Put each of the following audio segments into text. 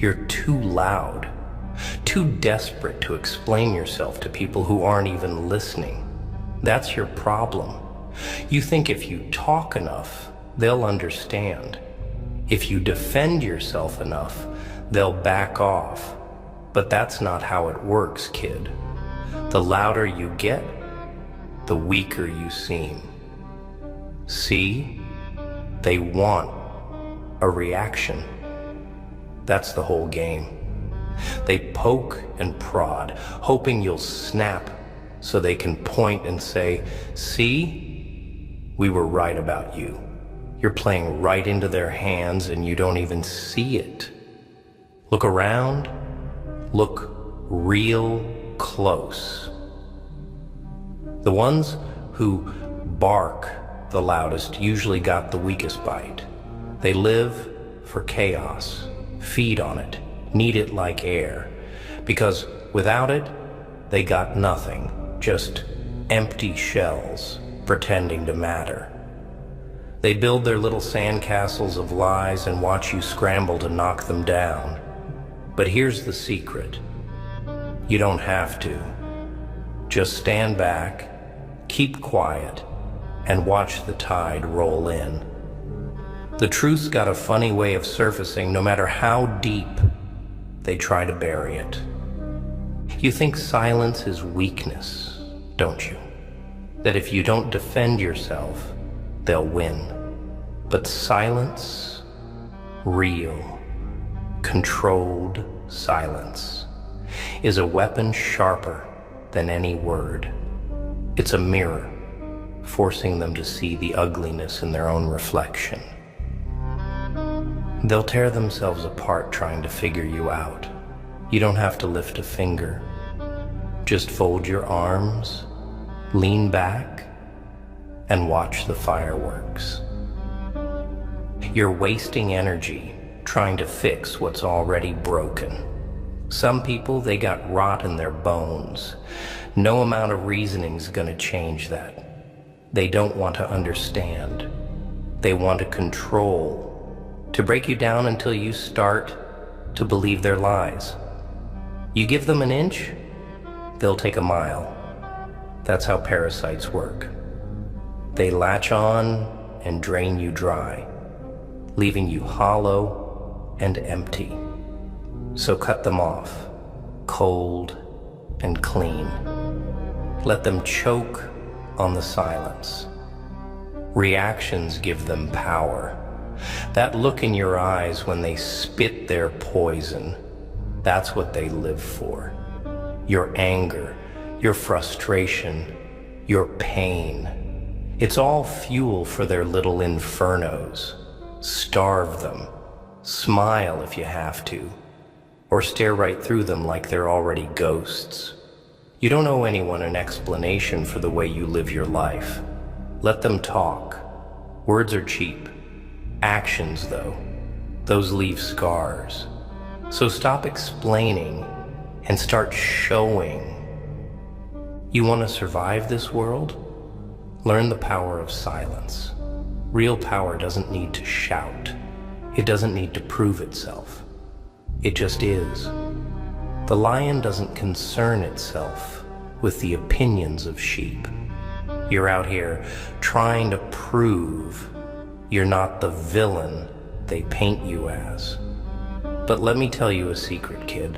You're too loud, too desperate to explain yourself to people who aren't even listening. That's your problem. You think if you talk enough, they'll understand. If you defend yourself enough, they'll back off. But that's not how it works, kid. The louder you get, the weaker you seem. See? They want a reaction. That's the whole game. They poke and prod, hoping you'll snap so they can point and say, "See? We were right about you." You're playing right into their hands and you don't even see it. Look around. Look real close. The ones who bark the loudest usually got the weakest bite. They live for chaos, feed on it, need it like air, because without it, they got nothing, just empty shells pretending to matter. They build their little sandcastles of lies and watch you scramble to knock them down. But here's the secret. You don't have to. Just stand back, keep quiet, and watch the tide roll in. The truth's got a funny way of surfacing no matter how deep they try to bury it. You think silence is weakness, don't you? That if you don't defend yourself, they'll win. But silence, real, controlled silence, is a weapon sharper than any word. It's a mirror, forcing them to see the ugliness in their own reflection. They'll tear themselves apart trying to figure you out. You don't have to lift a finger. Just fold your arms, lean back, and watch the fireworks. You're wasting energy trying to fix what's already broken. Some people, they got rot in their bones. No amount of reasoning's gonna change that. They don't want to understand. They want to control, to break you down until you start to believe their lies. You give them an inch, they'll take a mile. That's how parasites work. They latch on and drain you dry, leaving you hollow and empty. So cut them off, cold and clean. Let them choke on the silence. Reactions give them power. That look in your eyes when they spit their poison, that's what they live for. Your anger, your frustration, your pain. It's all fuel for their little infernos. Starve them. Smile if you have to. Or stare right through them like they're already ghosts. You don't owe anyone an explanation for the way you live your life. Let them talk. Words are cheap. Actions, though, those leave scars. So stop explaining and start showing. You want to survive this world? Learn the power of silence. Real power doesn't need to shout. It doesn't need to prove itself. It just is. The lion doesn't concern itself with the opinions of sheep. You're out here trying to prove you're not the villain they paint you as. But let me tell you a secret, kid.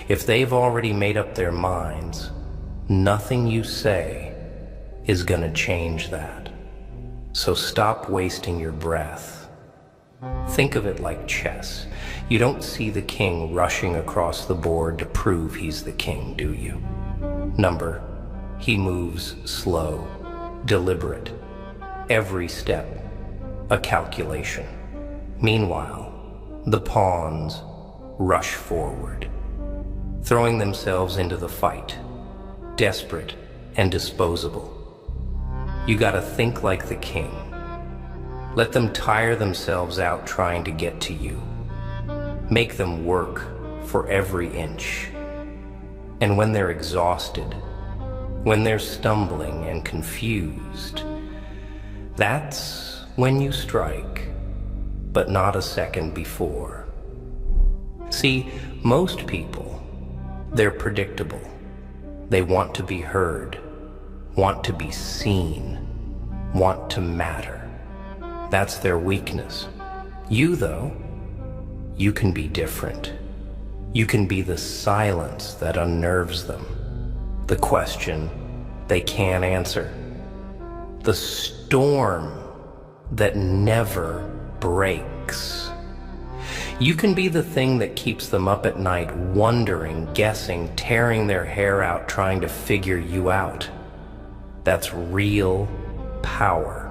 If they've already made up their minds, nothing you say is gonna change that. So stop wasting your breath. Think of it like chess. You don't see the king rushing across the board to prove he's the king, do you? Number, he moves slow, deliberate. Every step, a calculation. Meanwhile, the pawns rush forward, throwing themselves into the fight, desperate and disposable. You gotta think like the king. Let them tire themselves out trying to get to you. Make them work for every inch. And when they're exhausted, when they're stumbling and confused, that's when you strike, but not a second before. See, most people, they're predictable. They want to be heard, want to be seen, want to matter. That's their weakness. You, though, you can be different. You can be the silence that unnerves them, the question they can't answer, the storm that never breaks. You can be the thing that keeps them up at night, wondering, guessing, tearing their hair out, trying to figure you out. That's real power.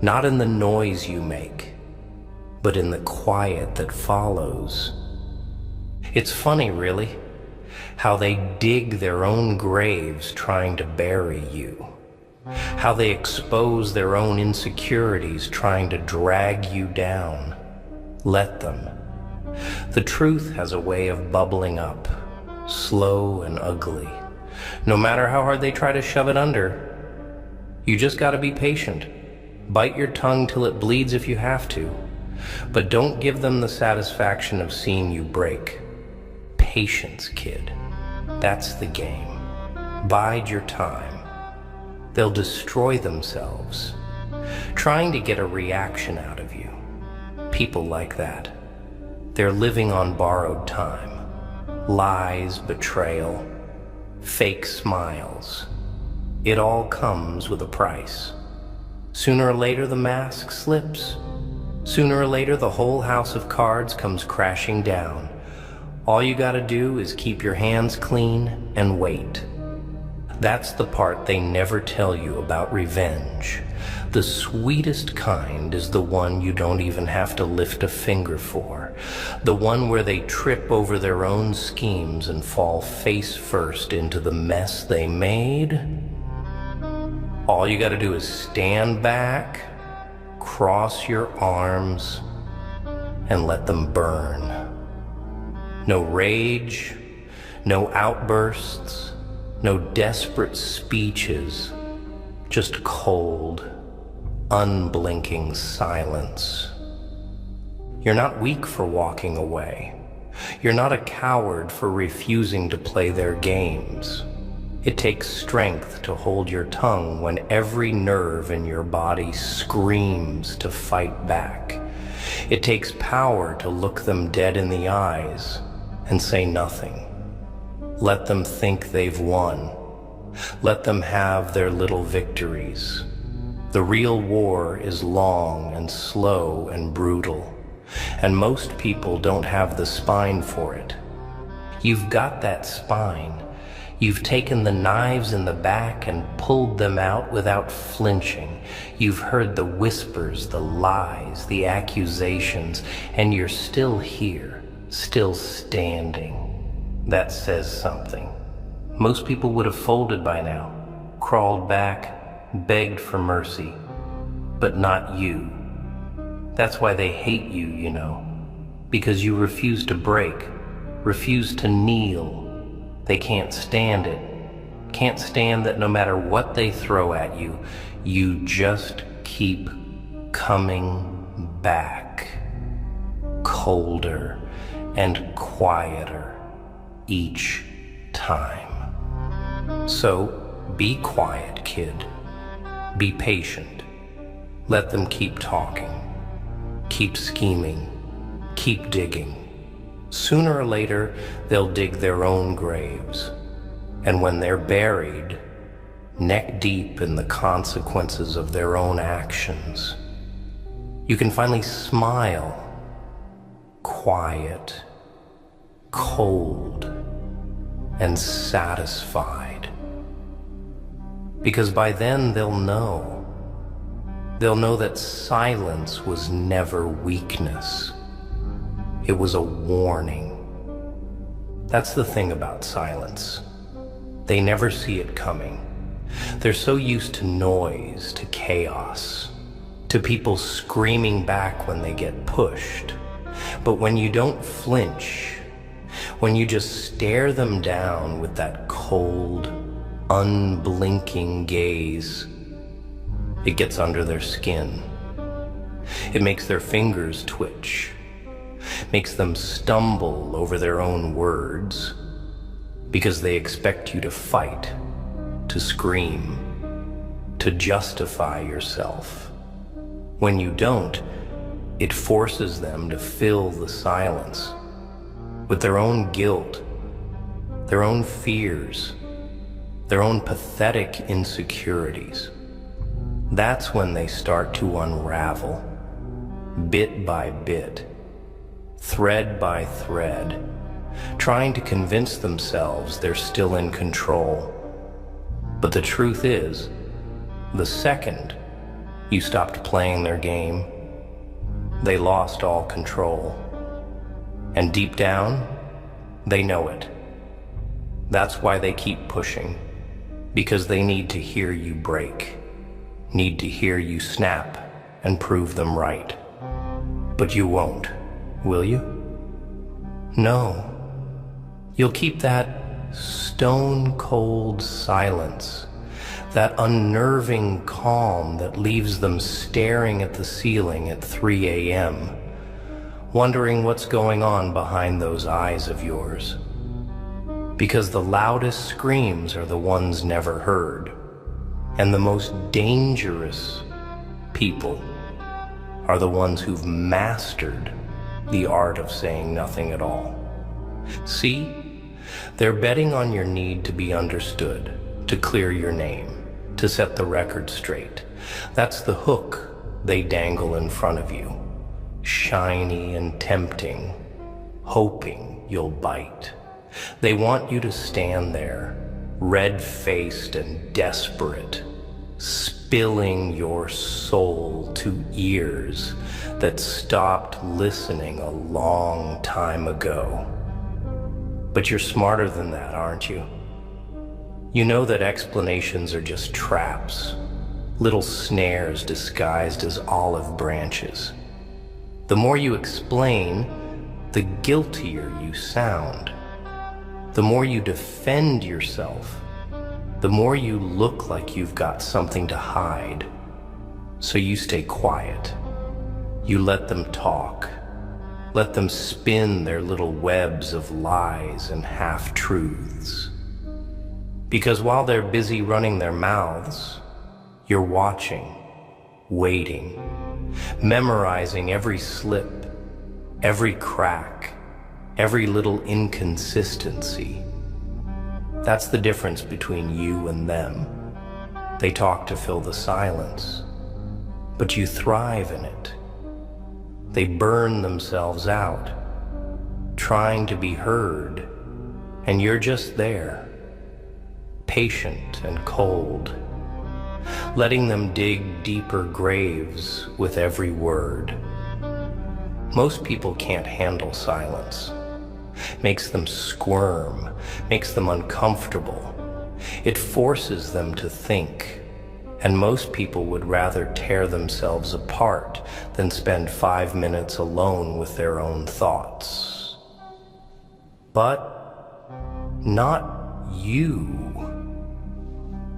Not in the noise you make, but in the quiet that follows. It's funny, really, how they dig their own graves trying to bury you. How they expose their own insecurities trying to drag you down. Let them. The truth has a way of bubbling up, slow and ugly. No matter how hard they try to shove it under, you just gotta be patient. Bite your tongue till it bleeds if you have to, but don't give them the satisfaction of seeing you break. Patience, kid. That's the game. Bide your time. They'll destroy themselves, trying to get a reaction out of you. People like that. They're living on borrowed time. Lies, betrayal, fake smiles. It all comes with a price. Sooner or later the mask slips. Sooner or later the whole house of cards comes crashing down. All you gotta do is keep your hands clean and wait. That's the part they never tell you about revenge. The sweetest kind is the one you don't even have to lift a finger for. The one where they trip over their own schemes and fall face first into the mess they made. All you gotta do is stand back, cross your arms, and let them burn. No rage, no outbursts, no desperate speeches, just cold, unblinking silence. You're not weak for walking away. You're not a coward for refusing to play their games. It takes strength to hold your tongue when every nerve in your body screams to fight back. It takes power to look them dead in the eyes and say nothing. Let them think they've won. Let them have their little victories. The real war is long and slow and brutal, and most people don't have the spine for it. You've got that spine. You've taken the knives in the back and pulled them out without flinching. You've heard the whispers, the lies, the accusations, and you're still here, still standing. That says something. Most people would have folded by now, crawled back, begged for mercy, but not you. That's why they hate you, you know, because you refuse to break, refuse to kneel. They can't stand it. Can't stand that no matter what they throw at you, you just keep coming back. Colder and quieter each time. So be quiet, kid. Be patient. Let them keep talking. Keep scheming. Keep digging. Sooner or later, they'll dig their own graves. And when they're buried, neck deep in the consequences of their own actions, you can finally smile, quiet, cold, and satisfied. Because by then they'll know. They'll know that silence was never weakness. It was a warning. That's the thing about silence. They never see it coming. They're so used to noise, to chaos, to people screaming back when they get pushed. But when you don't flinch, when you just stare them down with that cold, unblinking gaze, it gets under their skin. It makes their fingers twitch. makes them stumble over their own words, because they expect you to fight, to scream, to justify yourself. When you don't, it forces them to fill the silence with their own guilt, their own fears, their own pathetic insecurities. That's when they start to unravel, bit by bit, thread by thread, trying to convince themselves they're still in control. But the truth is, the second you stopped playing their game, they lost all control. And deep down, they know it. That's why they keep pushing, because they need to hear you break, need to hear you snap and prove them right. But you won't, will you? No. You'll keep that stone-cold silence, that unnerving calm that leaves them staring at the ceiling at 3 a.m., wondering what's going on behind those eyes of yours. Because the loudest screams are the ones never heard, and the most dangerous people are the ones who've mastered the art of saying nothing at all. See? They're betting on your need to be understood, to clear your name, to set the record straight. That's the hook they dangle in front of you, shiny and tempting, hoping you'll bite. They want you to stand there, red-faced and desperate, spilling your soul to ears that stopped listening a long time ago. But you're smarter than that, aren't you? You know that explanations are just traps, little snares disguised as olive branches. The more you explain, the guiltier you sound. The more you defend yourself, the more you look like you've got something to hide. So you stay quiet. You let them talk. Let them spin their little webs of lies and half-truths. Because while they're busy running their mouths, you're watching, waiting, memorizing every slip, every crack, every little inconsistency. That's the difference between you and them. They talk to fill the silence, but you thrive in it. They burn themselves out, trying to be heard, and you're just there, patient and cold, letting them dig deeper graves with every word. Most people can't handle silence. Makes them squirm, makes them uncomfortable. It forces them to think, and most people would rather tear themselves apart than spend 5 minutes alone with their own thoughts. But not you.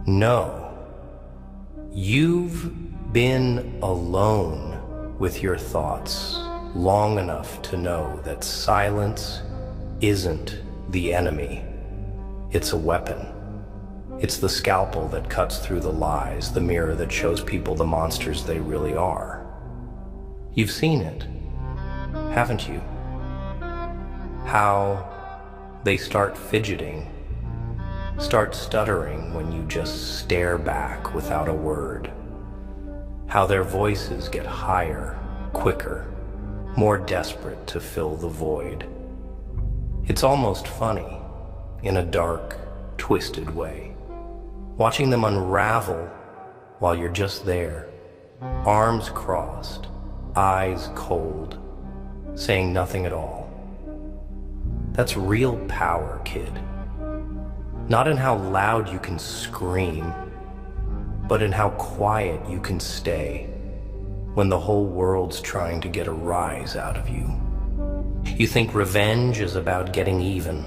No. You've been alone with your thoughts long enough to know that silence isn't the enemy. It's a weapon. It's the scalpel that cuts through the lies, the mirror that shows people the monsters they really are. You've seen it, haven't you? How they start fidgeting, start stuttering when you just stare back without a word. How their voices get higher, quicker, more desperate to fill the void. It's almost funny, in a dark, twisted way. Watching them unravel while you're just there, arms crossed, eyes cold, saying nothing at all. That's real power, kid. Not in how loud you can scream, but in how quiet you can stay when the whole world's trying to get a rise out of you. You think revenge is about getting even,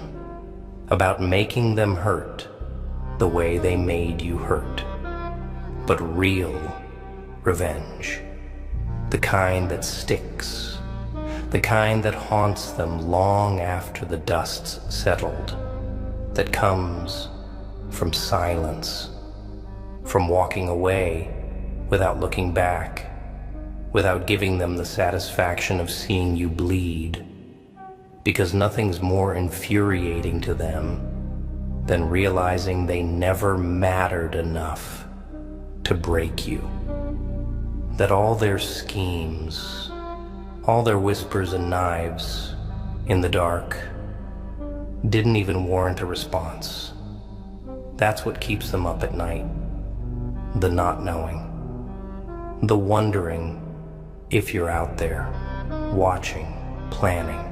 about making them hurt the way they made you hurt. But real revenge, the kind that sticks, the kind that haunts them long after the dust's settled, that comes from silence, from walking away without looking back, without giving them the satisfaction of seeing you bleed, because nothing's more infuriating to them than realizing they never mattered enough to break you, that all their schemes, all their whispers and knives in the dark didn't even warrant a response. That's what keeps them up at night, the not knowing, the wondering if you're out there, watching, planning,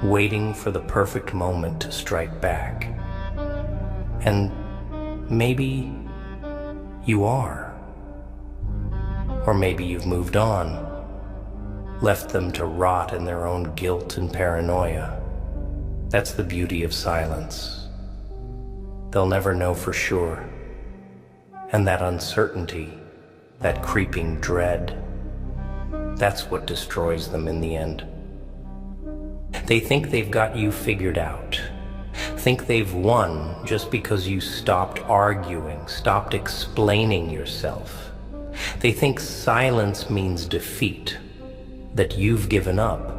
waiting for the perfect moment to strike back. And maybe you are. Or maybe you've moved on, left them to rot in their own guilt and paranoia. That's the beauty of silence. They'll never know for sure. And that uncertainty, that creeping dread, that's what destroys them in the end. They think they've got you figured out, think they've won just because you stopped arguing, stopped explaining yourself. They think silence means defeat, that you've given up.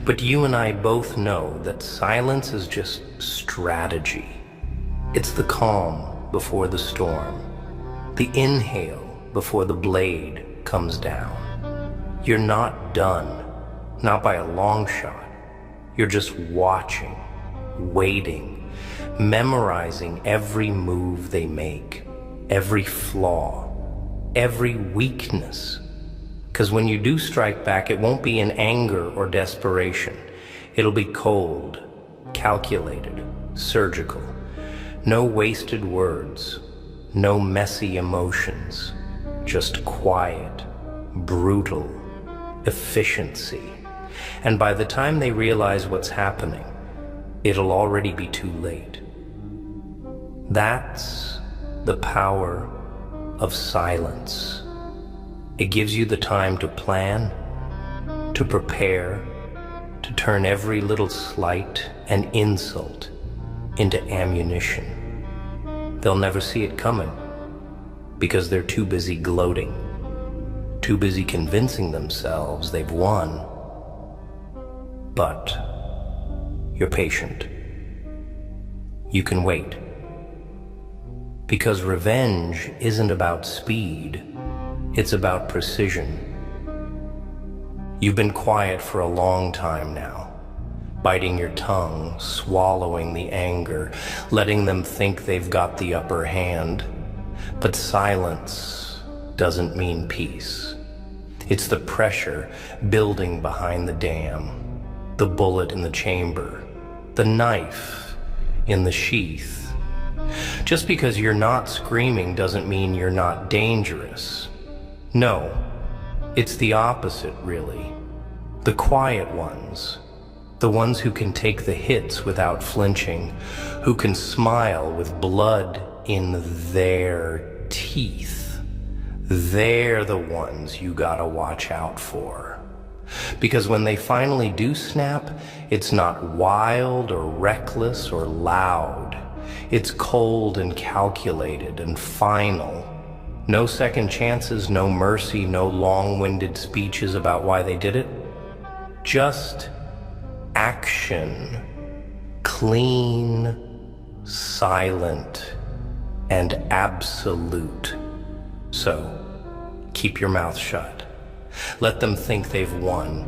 But you and I both know that silence is just strategy. It's the calm before the storm, the inhale before the blade comes down. You're not done, not by a long shot. You're just watching, waiting, memorizing every move they make, every flaw, every weakness. Because when you do strike back, it won't be in anger or desperation. It'll be cold, calculated, surgical. No wasted words, no messy emotions, just quiet, brutal efficiency. And by the time they realize what's happening, it'll already be too late. That's the power of silence. It gives you the time to plan, to prepare, to turn every little slight and insult into ammunition. They'll never see it coming because they're too busy gloating, too busy convincing themselves they've won. But you're patient. You can wait. Because revenge isn't about speed, it's about precision. You've been quiet for a long time now, biting your tongue, swallowing the anger, letting them think they've got the upper hand. But silence doesn't mean peace. It's the pressure building behind the dam, the bullet in the chamber, the knife in the sheath. Just because you're not screaming doesn't mean you're not dangerous. No, it's the opposite, really. The quiet ones, the ones who can take the hits without flinching, who can smile with blood in their teeth. They're the ones you gotta watch out for. Because when they finally do snap, it's not wild or reckless or loud. It's cold and calculated and final. No second chances, no mercy, no long-winded speeches about why they did it. Just action. Clean, silent, and absolute. So, keep your mouth shut. Let them think they've won.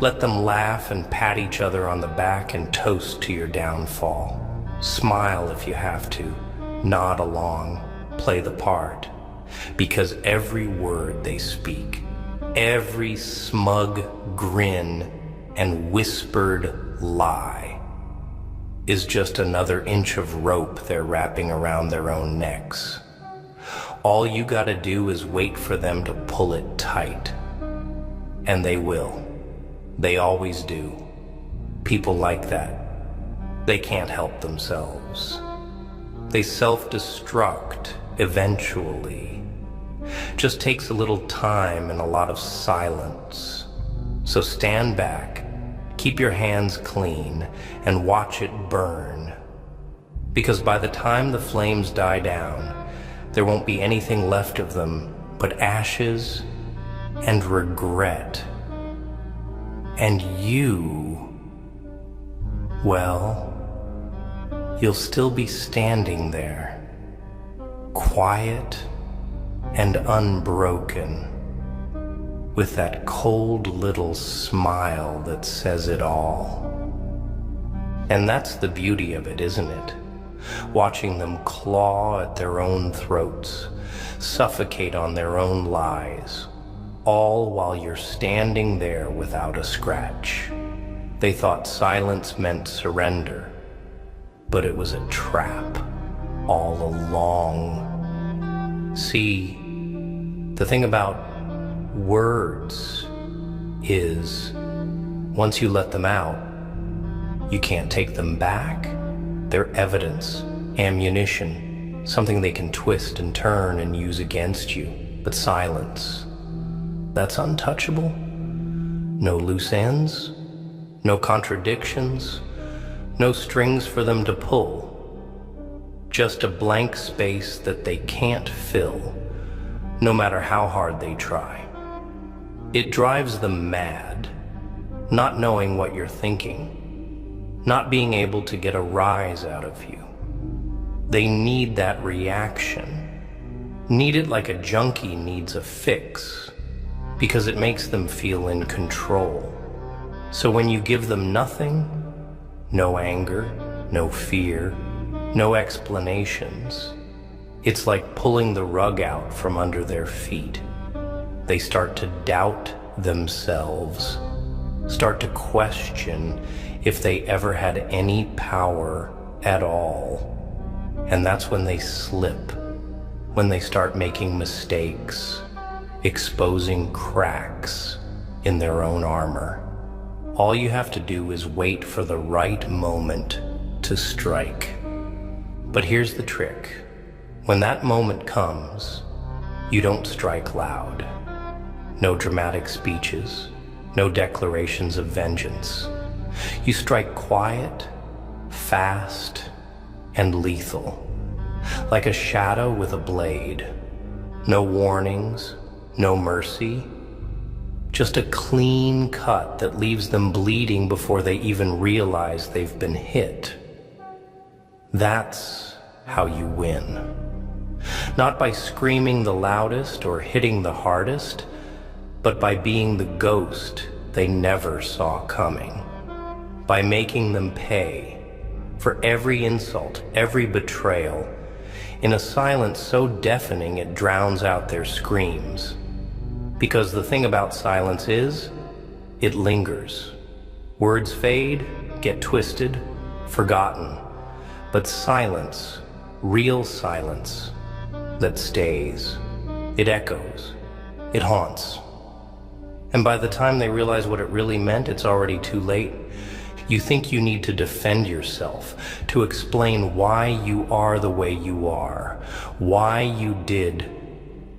Let them laugh and pat each other on the back and toast to your downfall. Smile if you have to. Nod along. Play the part. Because every word they speak, every smug grin and whispered lie is just another inch of rope they're wrapping around their own necks. All you gotta do is wait for them to pull it tight. And they will. They always do. People like that. They can't help themselves. They self-destruct eventually. Just takes a little time and a lot of silence. So stand back, keep your hands clean, and watch it burn. Because by the time the flames die down, there won't be anything left of them but ashes and regret. And you, well, you'll still be standing there, quiet and unbroken, with that cold little smile that says it all. And that's the beauty of it, isn't it? Watching them claw at their own throats, suffocate on their own lies, all while you're standing there without a scratch. They thought silence meant surrender, but it was a trap all along. See, the thing about words is, once you let them out, you can't take them back. They're evidence, ammunition, something they can twist and turn and use against you. But silence, that's untouchable. No loose ends, no contradictions, no strings for them to pull. Just a blank space that they can't fill, no matter how hard they try. It drives them mad, not knowing what you're thinking, not being able to get a rise out of you. They need that reaction, need it like a junkie needs a fix, because it makes them feel in control. So when you give them nothing, no anger, no fear, no explanations, it's like pulling the rug out from under their feet. They start to doubt themselves, start to question if they ever had any power at all. And that's when they slip, when they start making mistakes, exposing cracks in their own armor. All you have to do is wait for the right moment to strike. But here's the trick. When that moment comes, you don't strike loud. No dramatic speeches, no declarations of vengeance. You strike quiet, fast, and lethal, like a shadow with a blade. No warnings, no mercy, just a clean cut that leaves them bleeding before they even realize they've been hit. That's how you win. Not by screaming the loudest or hitting the hardest, but by being the ghost they never saw coming. By making them pay for every insult, every betrayal, in a silence so deafening it drowns out their screams. Because the thing about silence is, it lingers. Words fade, get twisted, forgotten. But silence, real silence, that stays. It echoes. It haunts. And by the time they realize what it really meant, it's already too late. You think you need to defend yourself, to explain why you are the way you are, why you did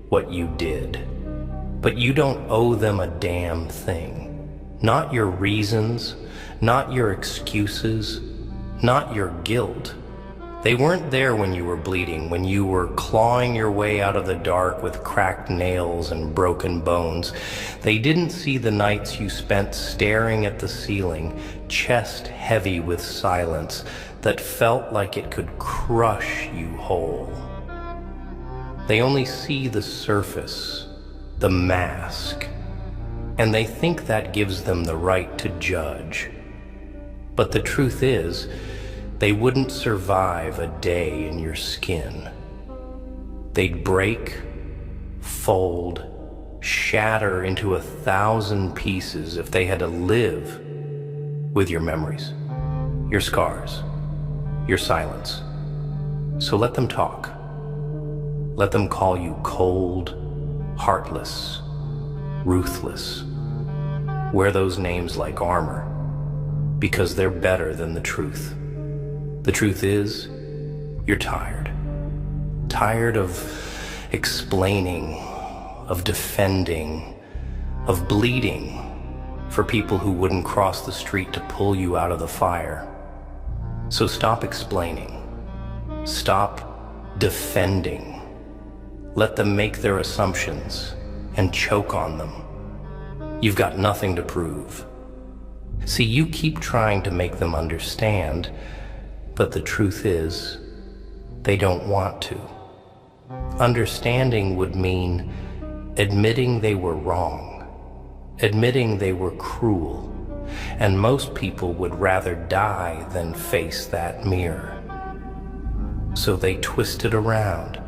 what you did. But you don't owe them a damn thing. Not your reasons, not your excuses, not your guilt. They weren't there when you were bleeding, when you were clawing your way out of the dark with cracked nails and broken bones. They didn't see the nights you spent staring at the ceiling, chest heavy with silence that felt like it could crush you whole. They only see the surface, the mask, and they think that gives them the right to judge. But the truth is, they wouldn't survive a day in your skin. They'd break, fold, shatter into 1,000 pieces if they had to live with your memories, your scars, your silence. So let them talk. Let them call you cold, heartless, ruthless. Wear those names like armor, because they're better than the truth. The truth is, you're tired. Tired of explaining, of defending, of bleeding, for people who wouldn't cross the street to pull you out of the fire. So stop explaining. Stop defending. Let them make their assumptions and choke on them. You've got nothing to prove. See, you keep trying to make them understand, but the truth is, they don't want to. Understanding would mean admitting they were wrong, admitting they were cruel, and most people would rather die than face that mirror. So they twist it around,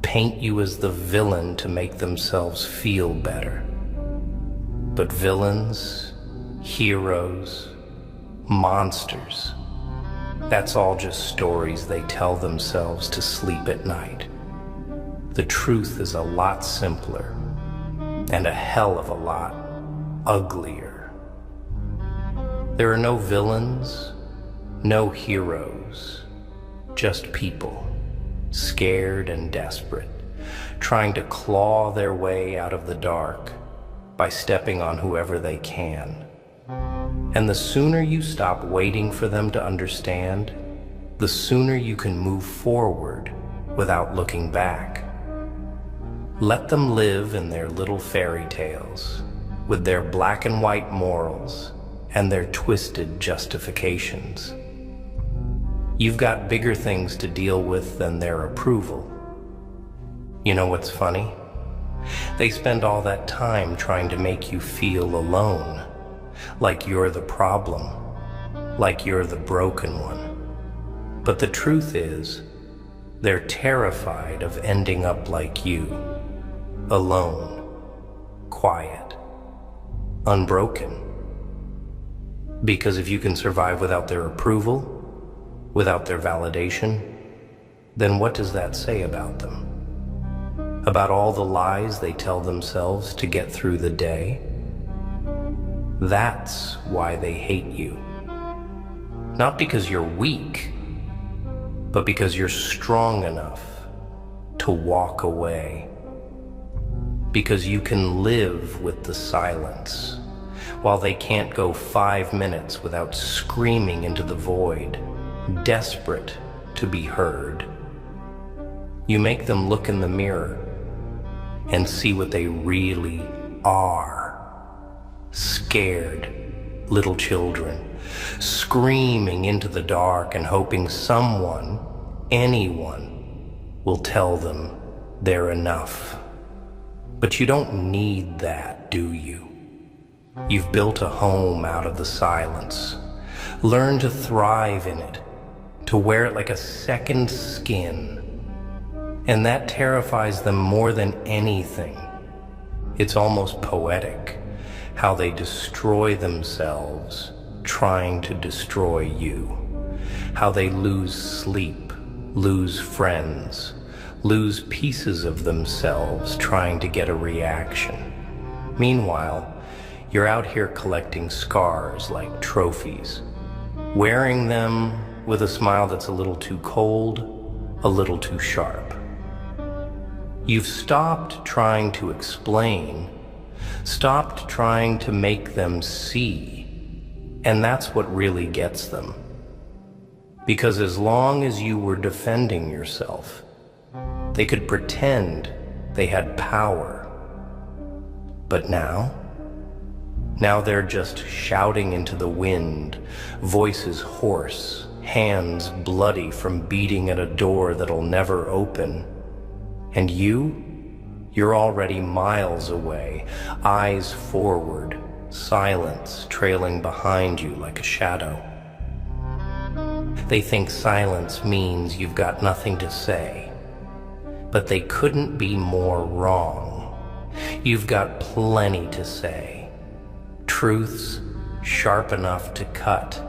paint you as the villain to make themselves feel better. But villains, heroes, monsters, that's all just stories they tell themselves to sleep at night. The truth is a lot simpler and a hell of a lot uglier. There are no villains, no heroes, just people, scared and desperate, trying to claw their way out of the dark by stepping on whoever they can. And the sooner you stop waiting for them to understand, the sooner you can move forward without looking back. Let them live in their little fairy tales, with their black and white morals and their twisted justifications. You've got bigger things to deal with than their approval. You know what's funny? They spend all that time trying to make you feel alone, like you're the problem, like you're the broken one. But the truth is, they're terrified of ending up like you, alone, quiet, unbroken. Because if you can survive without their approval, without their validation, then what does that say about them? About all the lies they tell themselves to get through the day? That's why they hate you. Not because you're weak, but because you're strong enough to walk away. Because you can live with the silence, while they can't go 5 minutes without screaming into the void, desperate to be heard. You make them look in the mirror and see what they really are. Scared little children, screaming into the dark and hoping someone, anyone, will tell them they're enough. But you don't need that, do you? You've built a home out of the silence. Learn to thrive in it, to wear it like a second skin. And that terrifies them more than anything. It's almost poetic, how they destroy themselves trying to destroy you. How they lose sleep, lose friends, lose pieces of themselves trying to get a reaction. Meanwhile, you're out here collecting scars like trophies, wearing them with a smile that's a little too cold, a little too sharp. You've stopped trying to explain, stopped trying to make them see, and that's what really gets them. Because as long as you were defending yourself, they could pretend they had power. But now they're just shouting into the wind, voices hoarse, hands bloody from beating at a door that'll never open. And you're already miles away, eyes forward, silence trailing behind you like a shadow. They think silence means you've got nothing to say, but they couldn't be more wrong. You've got plenty to say. Truths sharp enough to cut,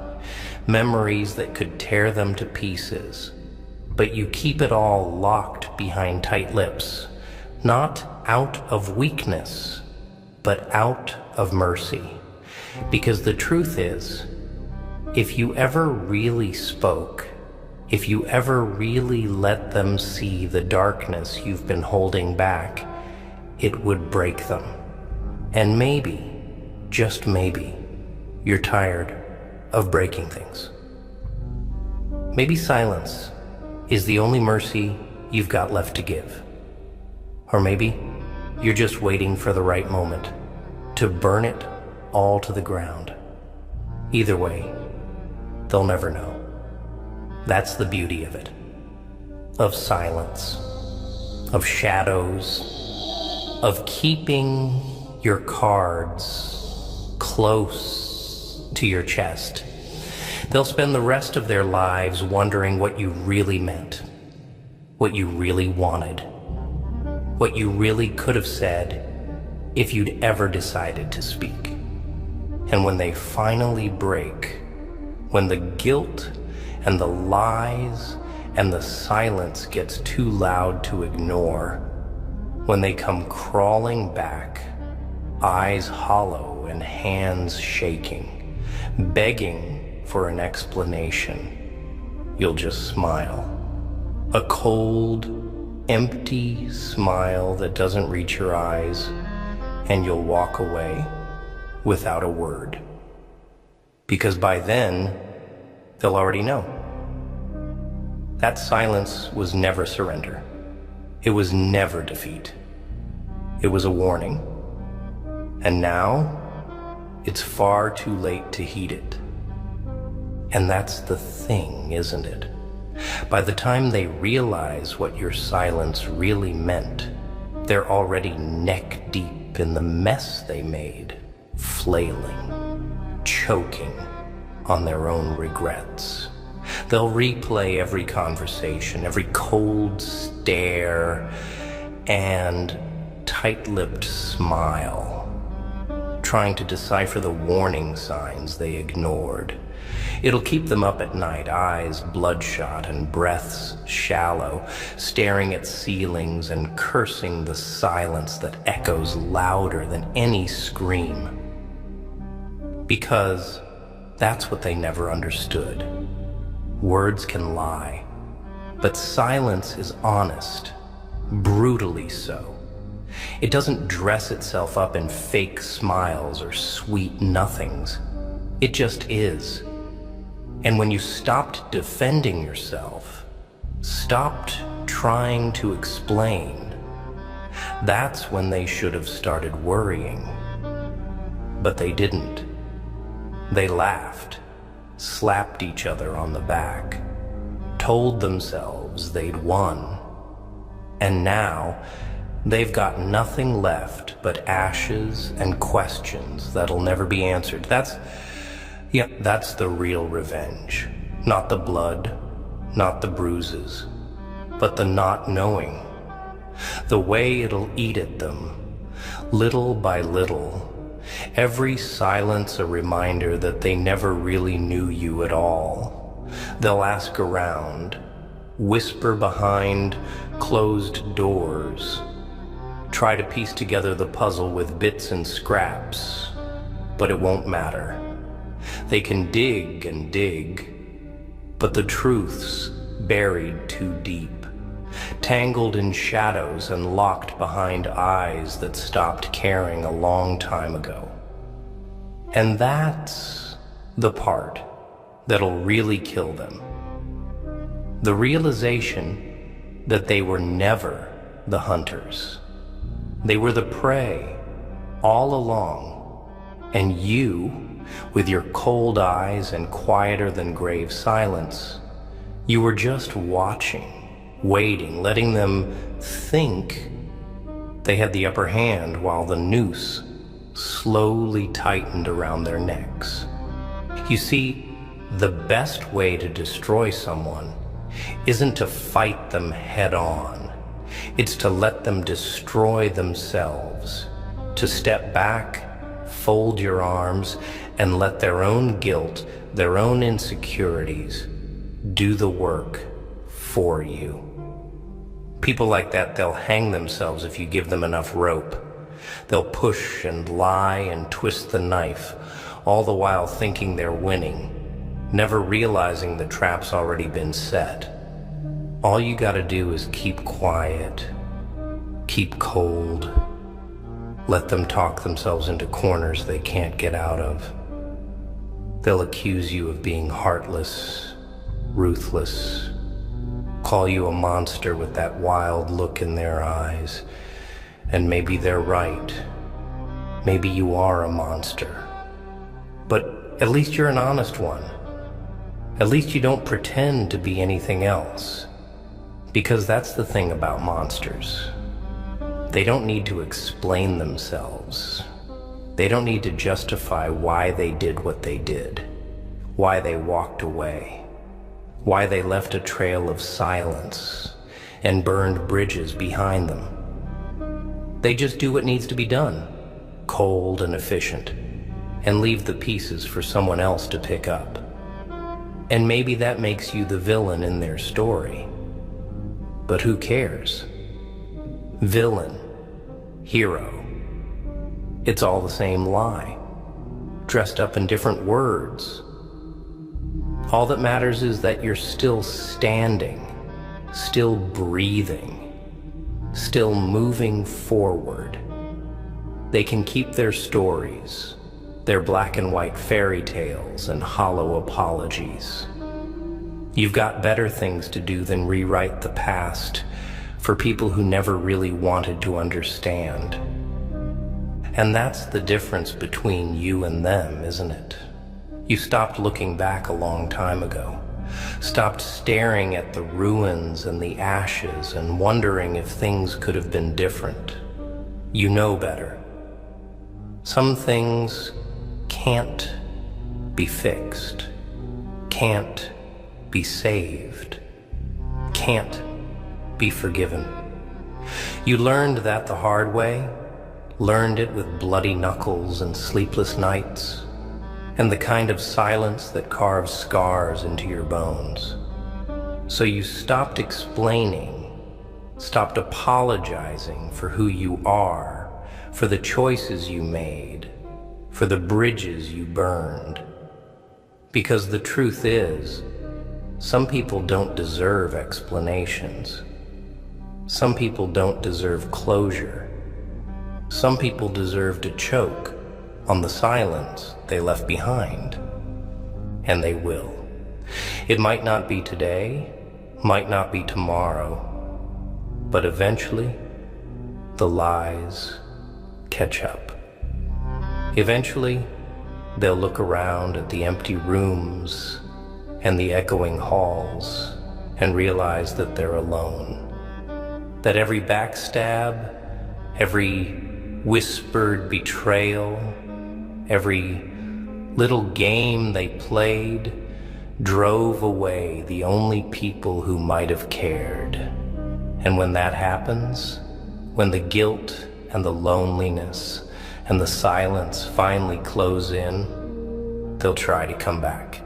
memories that could tear them to pieces. But you keep it all locked behind tight lips, not out of weakness, but out of mercy. Because the truth is, if you ever really spoke, if you ever really let them see the darkness you've been holding back, it would break them. And maybe, just maybe, you're tired of breaking things. Maybe silence is the only mercy you've got left to give. Or maybe you're just waiting for the right moment to burn it all to the ground. Either way, they'll never know. That's the beauty of it. Of silence, of shadows, of keeping your cards close to your chest. They'll spend the rest of their lives wondering what you really meant, what you really wanted, what you really could have said if you'd ever decided to speak. And when they finally break, when the guilt and the lies and the silence gets too loud to ignore, when they come crawling back, eyes hollow and hands shaking, begging for an explanation, you'll just smile. A cold, empty smile that doesn't reach your eyes, and you'll walk away without a word. Because by then, they'll already know. That silence was never surrender. It was never defeat. It was a warning. And now, it's far too late to heed it. And that's the thing, isn't it? By the time they realize what your silence really meant, they're already neck deep in the mess they made, flailing, choking on their own regrets. They'll replay every conversation, every cold stare and tight-lipped smile, trying to decipher the warning signs they ignored. It'll keep them up at night, eyes bloodshot and breaths shallow, staring at ceilings and cursing the silence that echoes louder than any scream. Because that's what they never understood. Words can lie, but silence is honest, brutally so. It doesn't dress itself up in fake smiles or sweet nothings. It just is. And when you stopped defending yourself, stopped trying to explain, that's when they should have started worrying. But they didn't. They laughed, slapped each other on the back, told themselves they'd won. And now, they've got nothing left but ashes and questions that'll never be answered. That's the real revenge. Not the blood, not the bruises, but the not knowing. The way it'll eat at them, little by little. Every silence a reminder that they never really knew you at all. They'll ask around, whisper behind closed doors, try to piece together the puzzle with bits and scraps, but it won't matter. They can dig and dig, but the truth's buried too deep, tangled in shadows and locked behind eyes that stopped caring a long time ago. And that's the part that'll really kill them. The realization that they were never the hunters. They were the prey all along, and you, with your cold eyes and quieter than grave silence, you were just watching, waiting, letting them think they had the upper hand while the noose slowly tightened around their necks. You see, the best way to destroy someone isn't to fight them head on. It's to let them destroy themselves, to step back, fold your arms, and let their own guilt, their own insecurities, do the work for you. People like that, they'll hang themselves if you give them enough rope. They'll push and lie and twist the knife, all the while thinking they're winning, never realizing the trap's already been set. All you gotta do is keep quiet, keep cold, Let them talk themselves into corners they can't get out of. They'll accuse you of being heartless, ruthless, call you a monster with that wild look in their eyes. And maybe they're right. Maybe you are a monster. But at least you're an honest one. At least you don't pretend to be anything else. Because that's the thing about monsters. They don't need to explain themselves. They don't need to justify why they did what they did, why they walked away, why they left a trail of silence and burned bridges behind them. They just do what needs to be done, cold and efficient, and leave the pieces for someone else to pick up. And maybe that makes you the villain in their story. But who cares? Villain, hero, it's all the same lie, dressed up in different words. All that matters is that you're still standing, still breathing, still moving forward. They can keep their stories, their black and white fairy tales and hollow apologies. You've got better things to do than rewrite the past for people who never really wanted to understand. And that's the difference between you and them, isn't it? You stopped looking back a long time ago, stopped staring at the ruins and the ashes and wondering if things could have been different. You know better. Some things can't be fixed, can't be saved, can't be forgiven. You learned that the hard way, learned it with bloody knuckles and sleepless nights, and the kind of silence that carves scars into your bones. So you stopped explaining, stopped apologizing for who you are, for the choices you made, for the bridges you burned. Because the truth is, some people don't deserve explanations. Some people don't deserve closure. Some people deserve to choke on the silence they left behind. And they will. It might not be today, might not be tomorrow, but eventually, the lies catch up. Eventually, they'll look around at the empty rooms and the echoing halls and realize that they're alone. That every backstab, every whispered betrayal, every little game they played drove away the only people who might have cared. And when that happens, when the guilt and the loneliness and the silence finally close in, they'll try to come back.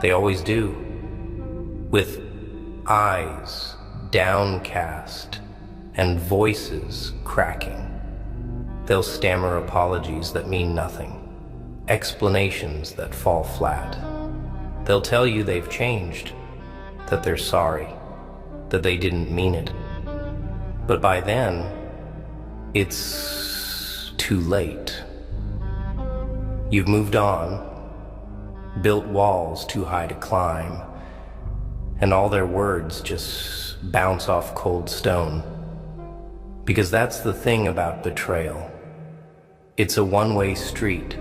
They always do, with eyes downcast and voices cracking. They'll stammer apologies that mean nothing, explanations that fall flat. They'll tell you they've changed, that they're sorry, that they didn't mean it. But by then, it's too late. You've moved on, built walls too high to climb, and all their words just bounce off cold stone. Because that's the thing about betrayal. It's a one-way street.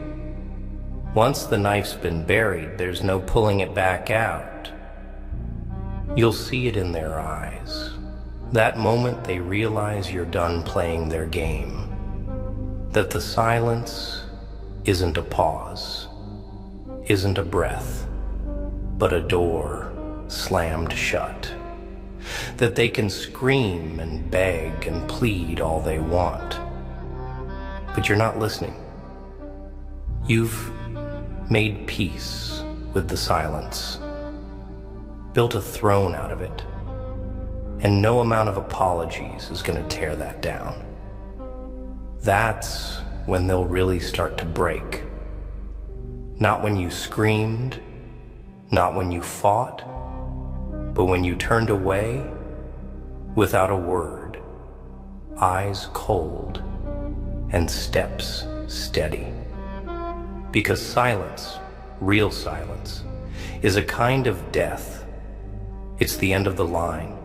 Once the knife's been buried, there's no pulling it back out. You'll see it in their eyes. That moment they realize you're done playing their game. That the silence isn't a pause, isn't a breath, but a door slammed shut. That they can scream and beg and plead all they want. But you're not listening. You've made peace with the silence, built a throne out of it, and no amount of apologies is going to tear that down. That's when they'll really start to break. Not when you screamed, not when you fought, but when you turned away without a word, eyes cold and steps steady. Because silence, real silence, is a kind of death. It's the end of the line,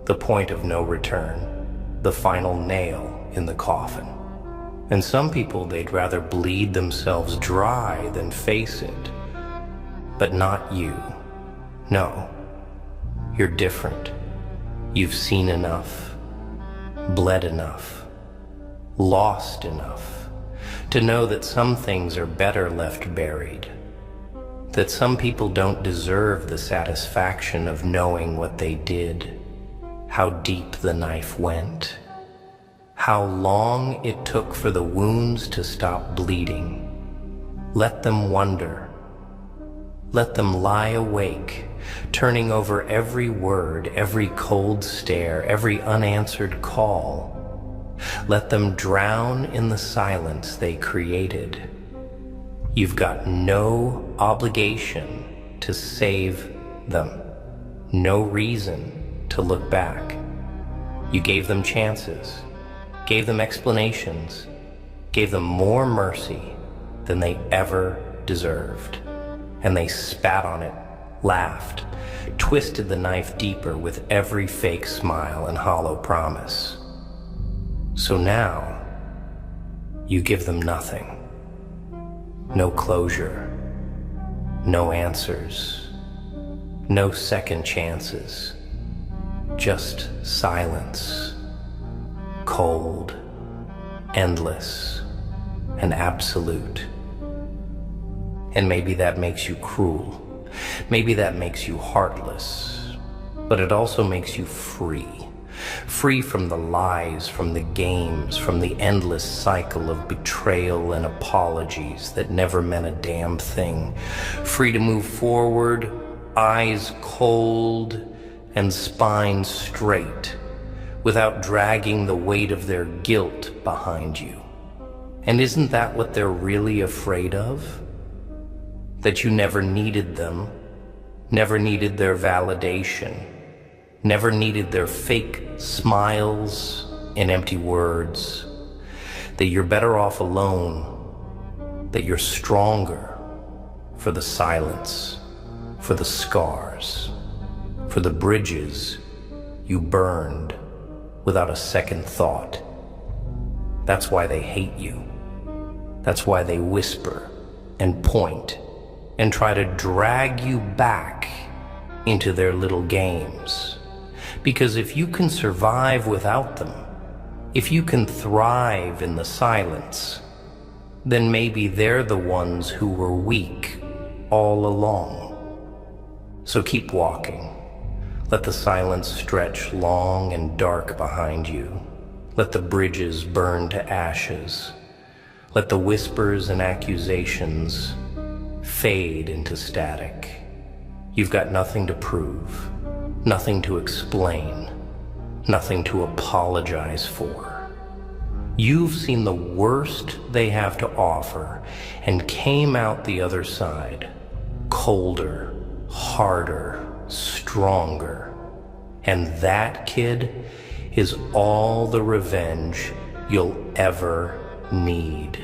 the point of no return, the final nail in the coffin. And some people, they'd rather bleed themselves dry than face it. But not you. No, you're different. You've seen enough, bled enough, lost enough to know that some things are better left buried, that some people don't deserve the satisfaction of knowing what they did, how deep the knife went, how long it took for the wounds to stop bleeding. Let them wonder. Let them lie awake, turning over every word, every cold stare, every unanswered call. Let them drown in the silence they created. You've got no obligation to save them, no reason to look back. You gave them chances, gave them explanations, gave them more mercy than they ever deserved. And they spat on it, laughed, twisted the knife deeper with every fake smile and hollow promise. So now, you give them nothing. No closure, no answers, no second chances, just silence, cold, endless, and absolute. And maybe that makes you cruel. Maybe that makes you heartless. But it also makes you free. Free from the lies, from the games, from the endless cycle of betrayal and apologies that never meant a damn thing. Free to move forward, eyes cold and spine straight, without dragging the weight of their guilt behind you. And isn't that what they're really afraid of? That you never needed them, never needed their validation, never needed their fake smiles and empty words, that you're better off alone, that you're stronger for the silence, for the scars, for the bridges you burned without a second thought. That's why they hate you. That's why they whisper and point and try to drag you back into their little games. Because if you can survive without them, if you can thrive in the silence, then maybe they're the ones who were weak all along. So keep walking. Let the silence stretch long and dark behind you. Let the bridges burn to ashes. Let the whispers and accusations fade into static. You've got nothing to prove, nothing to explain, nothing to apologize for. You've seen the worst they have to offer and came out the other side, colder, harder, stronger. And that, kid, is all the revenge you'll ever need.